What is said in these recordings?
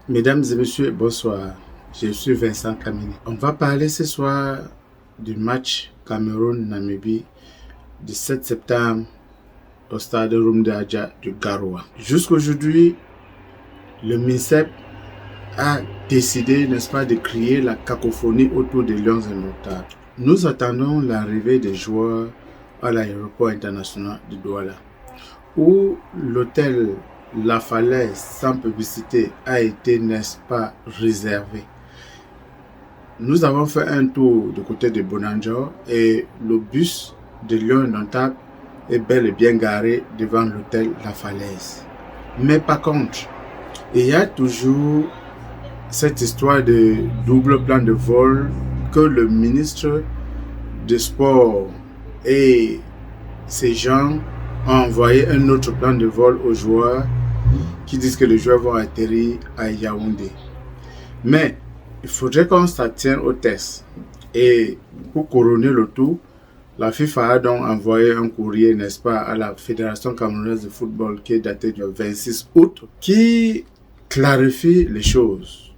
Mesdames et messieurs, bonsoir. Je suis Vincent Kamini. On va parler ce soir du match Cameroun-Namibie du 7 septembre au stade Rumde Adja du Garoua. Jusqu'aujourd'hui, le MINSEP a décidé, n'est-ce pas, de créer la cacophonie autour des Lions indomptables. Nous attendons l'arrivée des joueurs à l'aéroport international de Douala, où l'hôtel La Falaise, sans publicité, a été, n'est-ce pas, réservé. Nous avons fait un tour du côté de Bonanjo et le bus de Lions indomptables est bel et bien garé devant l'hôtel La Falaise. Mais par contre, il y a toujours cette histoire de double plan de vol que le ministre des Sports et ces gens ont envoyé un autre plan de vol aux joueurs qui disent que les joueurs vont atterrir à Yaoundé. Mais il faudrait qu'on s'en tienne au test. Et pour couronner le tout, la FIFA a donc envoyé un courrier, n'est-ce pas, à la Fédération camerounaise de football qui est daté du 26 août, qui clarifie les choses.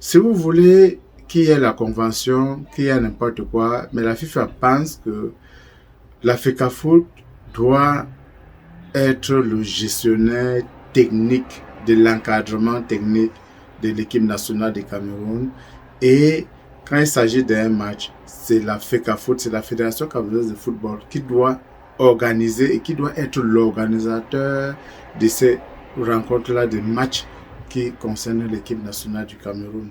Si vous voulez qu'il y ait la convention, qu'il y ait n'importe quoi, mais la FIFA pense que la FECAFOOT doit être le gestionnaire technique de l'encadrement technique de l'équipe nationale du Cameroun. Et quand il s'agit d'un match, c'est la FECAFOOT, c'est la Fédération camerounaise de football qui doit organiser et qui doit être l'organisateur de ces rencontres-là, des matchs qui concernent l'équipe nationale du Cameroun.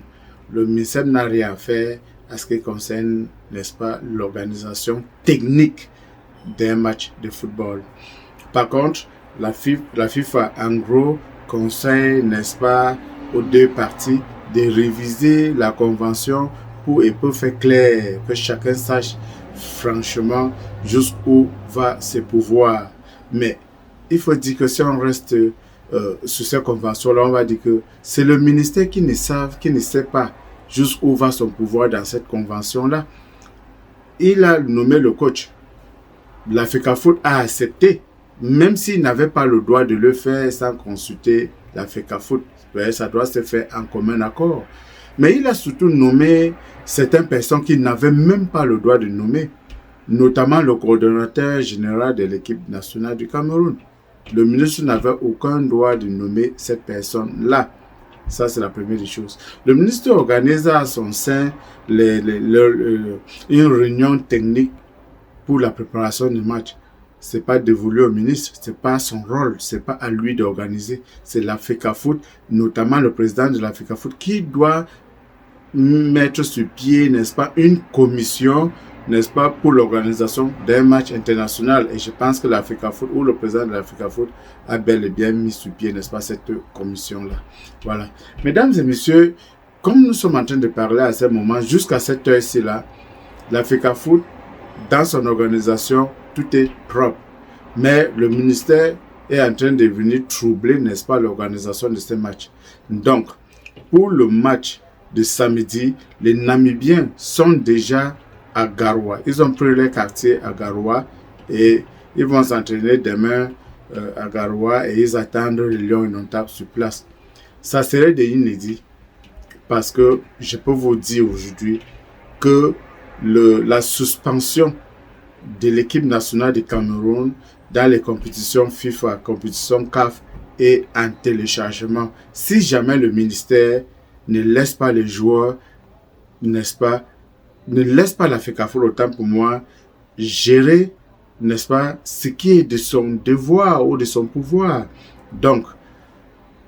Le MINSEP n'a rien fait à ce qui concerne, n'est-ce pas, l'organisation technique d'un match de football. Par contre, la FIFA, en gros, conseille, n'est-ce pas, aux deux parties de réviser la convention pour faire clair, que chacun sache franchement jusqu'où va ses pouvoirs. Mais il faut dire que si on reste sur cette convention-là, on va dire que c'est le ministère qui ne sait pas jusqu'où va son pouvoir dans cette convention-là. Il a nommé le coach. La FECAFOOT a accepté, même s'il n'avait pas le droit de le faire sans consulter la FECAFOOT. Ça doit se faire en commun accord. Mais il a surtout nommé certaines personnes qui n'avaient même pas le droit de nommer, notamment le coordonnateur général de l'équipe nationale du Cameroun. Le ministre n'avait aucun droit de nommer cette personne-là. Ça, c'est la première des choses. Le ministre organise à son sein une réunion technique pour la préparation du match. C'est pas dévolu au ministre, c'est pas son rôle, c'est pas à lui d'organiser. C'est la FECAFOOT, notamment le président de la FECAFOOT, qui doit mettre sur pied, n'est-ce pas, une commission, n'est-ce pas, pour l'organisation d'un match international. Et je pense que la FECAFOOT ou le président de la FECAFOOT a bel et bien mis sur pied, n'est-ce pas, cette commission-là. Voilà. Mesdames et messieurs, comme nous sommes en train de parler à ce moment, jusqu'à cette heure-ci là, la FECAFOOT, dans son organisation, tout est propre. Mais le ministère est en train de venir troubler, n'est-ce pas, l'organisation de ces matchs. Donc, pour le match de samedi, les Namibiens sont déjà à Garoua. Ils ont pris leur quartier à Garoua et ils vont s'entraîner demain à Garoua et ils attendent les Lions indomptables sur place. Ça serait de inédit parce que je peux vous dire aujourd'hui que la suspension de l'équipe nationale du Cameroun dans les compétitions FIFA, compétitions CAF et en téléchargement. Si jamais le ministère ne laisse pas les joueurs, n'est-ce pas, ne laisse pas la FECAFOOT, autant pour moi, gérer, n'est-ce pas, ce qui est de son devoir ou de son pouvoir. Donc,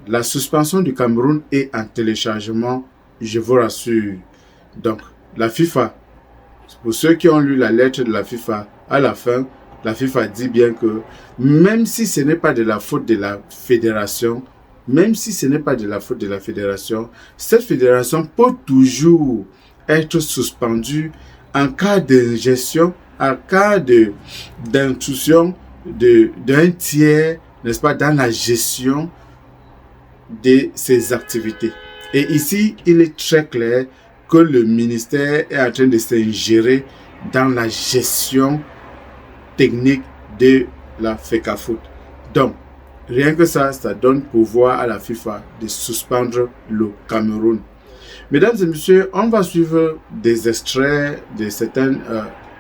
la suspension du Cameroun est en téléchargement, je vous rassure. Donc, la FIFA, pour ceux qui ont lu la lettre de la FIFA, à la fin, la FIFA dit bien que même si ce n'est pas de la faute de la fédération, cette fédération peut toujours être suspendue en cas d'ingestion, en cas d'intrusion d'un tiers, n'est-ce pas, dans la gestion de ses activités. Et ici, il est très clair que le ministère est en train de s'ingérer dans la gestion technique de la FECAFOOT. Donc, Rien que ça donne pouvoir à la FIFA de suspendre le Cameroun. Mesdames et messieurs, on va suivre des extraits de certaines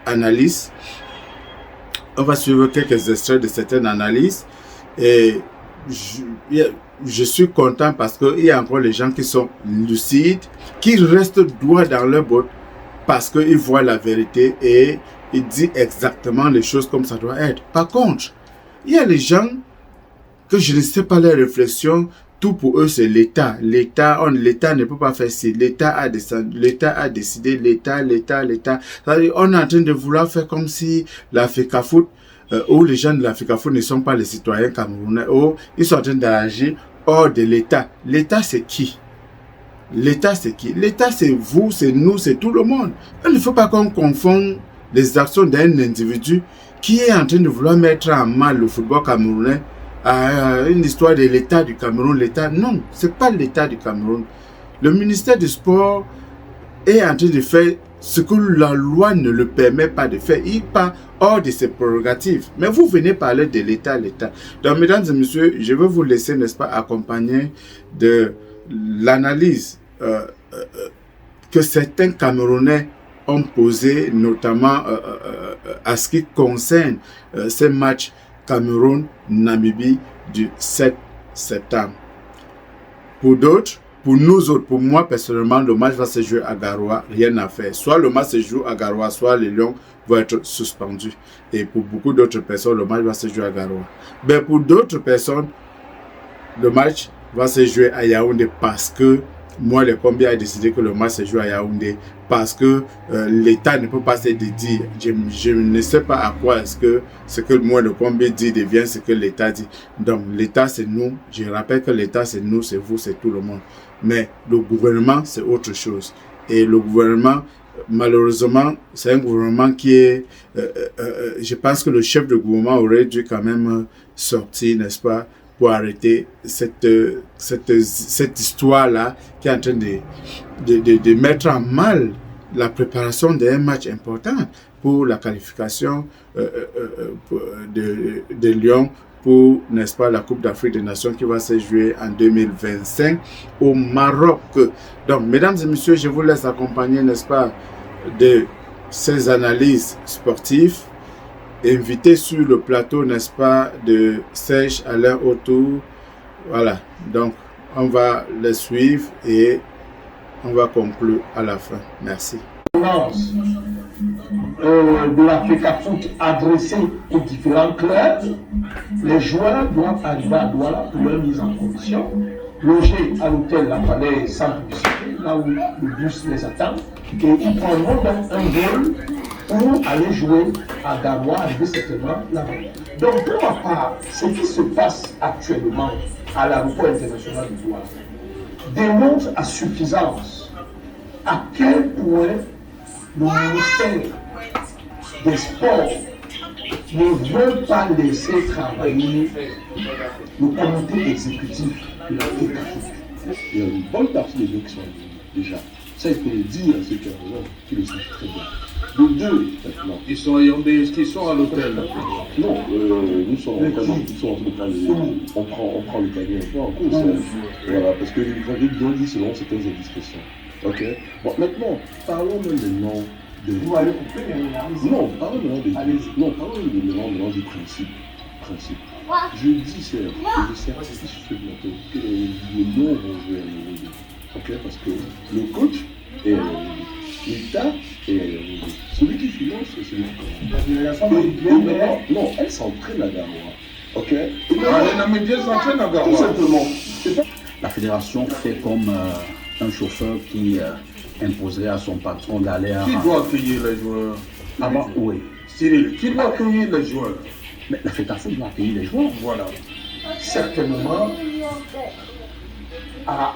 analyses. On va suivre quelques extraits de certaines analyses. Et je suis content parce qu'il y a encore les gens qui sont lucides, qui restent droits dans leur botte parce qu'ils voient la vérité et ils disent exactement les choses comme ça doit être. Par contre, il y a les gens que je ne sais pas leurs réflexions, tout pour eux c'est l'État. L'État ne peut pas faire ci. L'État a décidé, l'État. On est en train de vouloir faire comme si l'Africa Foot, où les gens de l'Africa Foot ne sont pas les citoyens camerounais, où ils sont en train d'agir hors de l'État. L'État c'est qui? L'État c'est qui? L'État c'est vous, c'est nous, c'est tout le monde. Il ne faut pas qu'on confonde les actions d'un individu qui est en train de vouloir mettre en mal le football camerounais à une histoire de l'État du Cameroun. L'État, non, c'est pas l'État du Cameroun. Le ministère du Sport est en train de faire ce que la loi ne le permet pas de faire. Il part hors de ses prérogatives. Mais vous venez parler de l'État, l'État. Donc, mesdames et messieurs, je vais vous laisser, n'est-ce pas, accompagner de l'analyse que certains Camerounais ont posé, notamment à ce qui concerne ces matchs Cameroun-Namibie du 7 septembre. Pour d'autres, pour nous autres, pour moi personnellement, le match va se jouer à Garoua, rien à faire. Soit le match se joue à Garoua, soit les Lions vont être suspendus. Et pour beaucoup d'autres personnes, le match va se jouer à Garoua. Mais pour d'autres personnes, le match va se jouer à Yaoundé parce que moi, le Combi a décidé que le match se joue à Yaoundé parce que l'État ne peut pas se dédier. Je ne sais pas à quoi est-ce que ce que moi, le Combi dit devient ce que l'État dit. Donc, l'État, c'est nous. Je rappelle que l'État, c'est nous, c'est vous, c'est tout le monde. Mais le gouvernement, c'est autre chose. Et le gouvernement, malheureusement, c'est un gouvernement qui est... je pense que le chef de gouvernement aurait dû quand même sortir, n'est-ce pas, pour arrêter cette histoire-là qui est en train de mettre en mal la préparation d'un match important pour la qualification de Lyon pour, n'est-ce pas, la Coupe d'Afrique des Nations qui va se jouer en 2025 au Maroc. Donc, mesdames et messieurs, je vous laisse accompagner, n'est-ce pas, de ces analyses sportives. Invité sur le plateau, n'est-ce pas, de Serge Alain Autour. Voilà, donc on va les suivre et on va conclure à la fin. Merci. De l'Africa Foot adressée aux différents clubs, les joueurs doivent arriver à Douala pour leur mise en condition, loger à l'hôtel La Falaise sans publicité, là où le bus les attend, et ils prendront donc un vol pour aller jouer à Garoua, arriver certainement là-bas. Donc, pour ma part, ce qui se passe actuellement à l'aéroport international de Douala démontre à suffisance à quel point le ministère des Sports ne veut pas laisser travailler le comité exécutif de la FIFA. Il y a une bonne partie des gens qui sont déjà. Ça, il faut le dire à ceux qui le savent très bien. De deux, maintenant. Ils sont à Yaoundé, est-ce qu'ils sont à l'hôtel? Non, nous sommes en l'hôtel. On prend le camion en course. Voilà, parce que vous avez bien dit selon certaines indiscrétions. Ok. Bon, maintenant, parlons maintenant de. Vous allez couper les Non, parlons maintenant des principes. Je dis, Serge, je sais pas si je suis bientôt que les Lions vont jouer à l'Euro. Ok, parce que le coach est l'État et celui qui finance, c'est celui qui commence. Non, elle s'entraîne à Garoua. Ok. Les Namibiens s'entraînent à Garoua. Tout simplement. La fédération fait comme un chauffeur qui imposerait à son patron d'aller à... Qui doit accueillir les joueurs? Avant, oui. Cyril, qui doit accueillir les joueurs? Mais la fédération doit accueillir les joueurs. Voilà. Certainement, à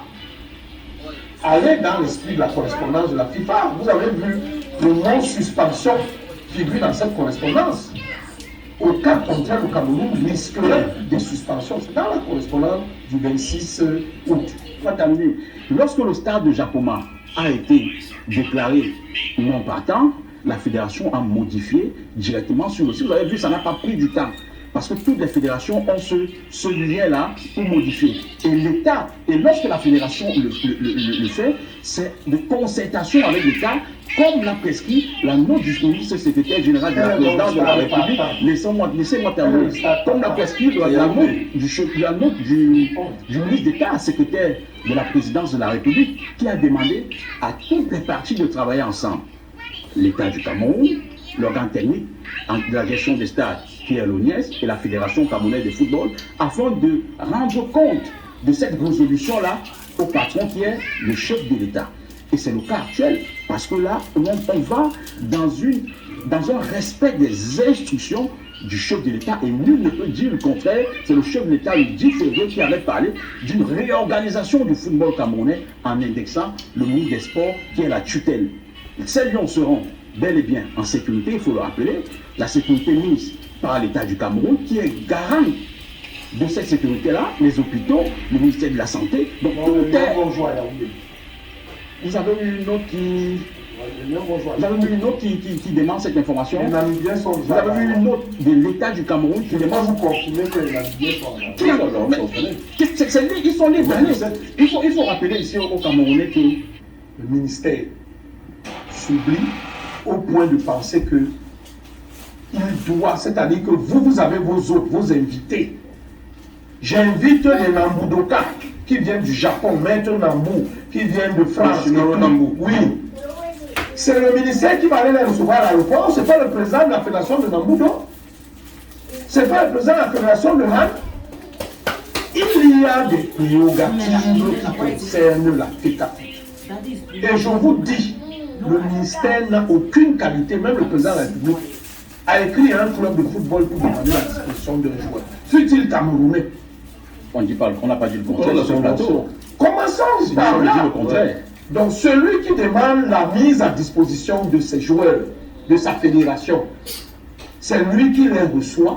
aller dans l'esprit de la correspondance de la FIFA. Vous avez vu le mot suspension figure dans cette correspondance. Au cas contraire, le Cameroun risquerait des suspensions. C'est dans la correspondance du 26 août. Attendez, lorsque le stade de Japoma a été déclaré non partant, la fédération a modifié directement sur le site. Vous avez vu, ça n'a pas pris du temps. parce que toutes les fédérations ont ce lien-là pour modifier. Et l'État, et lorsque la fédération le fait, c'est de concertation avec l'État, comme l'a prescrit la note du ministre secrétaire général de la présidence de la République. Laissez-moi terminer. Comme l'a prescrit la note du ministre d'État, secrétaire de la présidence de la République, qui a demandé à toutes les parties de travailler ensemble. L'État du Cameroun, l'organe technique de la gestion des stades, qui est l'ONIES, et la Fédération camerounaise de football, afin de rendre compte de cette résolution-là au patron qui est le chef de l'État. Et c'est le cas actuel, parce que là, on va dans un respect des instructions du chef de l'État, et nul ne peut dire le contraire. C'est le chef de l'État, le 10 février, qui avait parlé d'une réorganisation du football camerounais en indexant le ministre des Sports, qui est la tutelle. Ces lions seront bel et bien en sécurité, il faut le rappeler, la sécurité mise par l'État du Cameroun, qui est garant de cette sécurité-là, les hôpitaux, le ministère de la Santé. Donc tout est... Vous avez eu une note qui demande cette information. Les Namibiens sont... Vous avez eu une note de l'État du Cameroun qui demande... vous confirmer que les Namibiens sont Ils sont libres. Il faut rappeler ici au Camerounais que le ministère s'oublie au point de penser que il doit, c'est-à-dire que vous avez vos autres, vos invités. J'invite les Nambudoka qui viennent du Japon, Maître Nambou, qui viennent de France. Oui. C'est le ministère qui va aller les recevoir à l'aéroport, c'est pas le président de la fédération de Nambudo. C'est pas le président de la fédération de Han. Il y a des prérogatives qui concernent la FECAFOOT. Et je vous dis, le ministère n'a aucune qualité, même le président de la République a écrit un club de football pour demander la disposition d'un joueur. Fut-il camerounais? On n'a pas dit le contraire sur ce plateau. Commençons par là. Donc celui qui demande la mise à disposition de ses joueurs, de sa fédération, c'est lui qui les reçoit,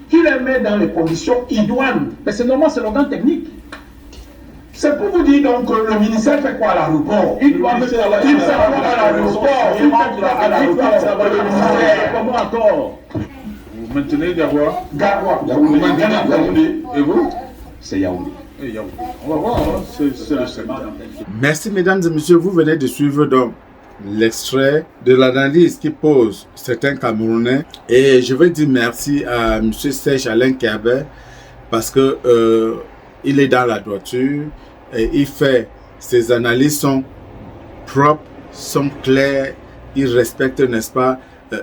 qui les met dans les conditions idoines. Mais c'est normal, c'est l'organe technique. C'est pour vous dire donc que le ministère fait quoi à l'aéroport? Il doit mettre à l'aéroport. Il fait comment encore? Vous maintenez Garoua? Vous maintenez Yaoundé. Et vous? C'est Yaoundé. On va voir, hein. C'est le secteur. Merci mesdames et messieurs, vous venez de suivre donc l'extrait de l'analyse qui pose certains Camerounais. Et je veux dire merci à M. Serge Alain Kerbet parce que il est dans la droiture et il fait, ses analyses sont propres, sont claires, il respecte, n'est-ce pas,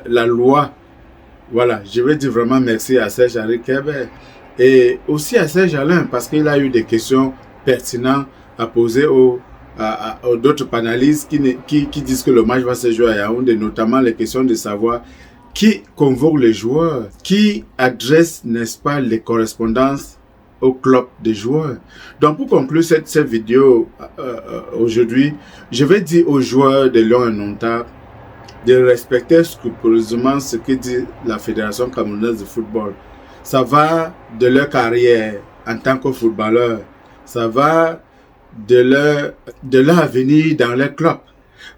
la loi. Voilà, je veux dire vraiment merci à Serge Alain Kerbet et aussi à Serge Alain parce qu'il a eu des questions pertinentes à poser aux d'autres panélistes qui disent que le match va se jouer à Yaoundé, notamment les questions de savoir qui convoque les joueurs, qui adresse, n'est-ce pas, les correspondances au club des joueurs. Donc pour conclure cette vidéo aujourd'hui, je vais dire aux joueurs de Lions Indomptables de respecter scrupuleusement ce que dit la Fédération camerounaise de football. Ça va de leur carrière en tant que footballeur, ça va de leur avenir dans leur club.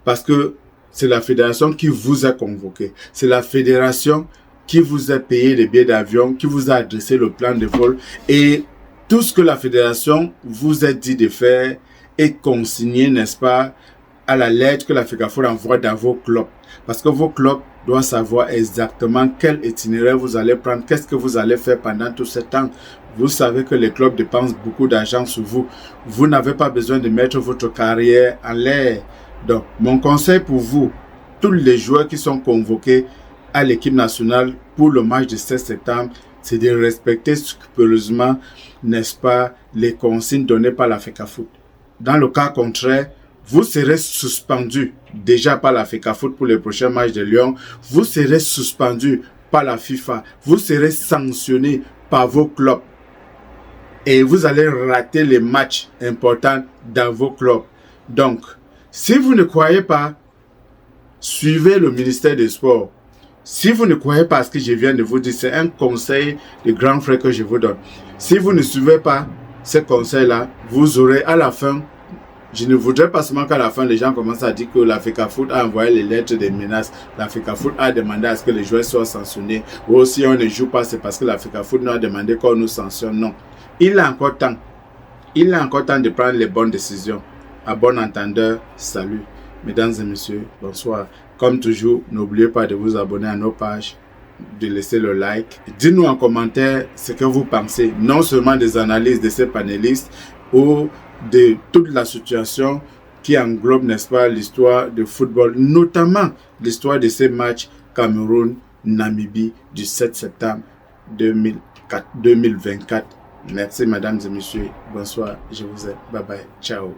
Parce que c'est la fédération qui vous a convoqué. C'est la fédération qui vous a payé les billets d'avion, qui vous a adressé le plan de vol. Et tout ce que la fédération vous a dit de faire est consigné, n'est-ce pas, à la lettre que la FECAFOOT envoie dans vos clubs. Parce que vos clubs doivent savoir exactement quel itinéraire vous allez prendre, qu'est-ce que vous allez faire pendant tout ce temps. Vous savez que les clubs dépensent beaucoup d'argent sur vous. Vous n'avez pas besoin de mettre votre carrière en l'air. Donc, mon conseil pour vous, tous les joueurs qui sont convoqués à l'équipe nationale pour le match du 16 septembre, c'est de respecter scrupuleusement, n'est-ce pas, les consignes données par la FECAFOOT. Dans le cas contraire, vous serez suspendu déjà par la FECAFOOT pour les prochains matchs de Lyon. Vous serez suspendu par la FIFA. Vous serez sanctionné par vos clubs. Et vous allez rater les matchs importants dans vos clubs. Donc, si vous ne croyez pas, suivez le ministère des Sports. Si vous ne croyez pas à ce que je viens de vous dire, c'est un conseil de grand frère que je vous donne. Si vous ne suivez pas ce conseil-là, vous aurez à la fin Je ne voudrais pas seulement qu'à la fin, les gens commencent à dire que l'Africa Foot a envoyé les lettres des menaces. L'Africa Foot a demandé à ce que les joueurs soient sanctionnés. Ou si on ne joue pas, c'est parce que l'Africa Foot nous a demandé qu'on nous sanctionne. Non. Il a encore temps. Il a encore temps de prendre les bonnes décisions. À bon entendeur, salut. Mesdames et messieurs, bonsoir. Comme toujours, n'oubliez pas de vous abonner à nos pages, de laisser le like. Dites-nous en commentaire ce que vous pensez, non seulement des analyses de ces panélistes ou de toute la situation qui englobe, n'est-ce pas, l'histoire du football, notamment l'histoire de ces matchs Cameroun-Namibie du 7 septembre 2024. Merci, mesdames et messieurs. Bonsoir. Je vous aime. Bye bye. Ciao.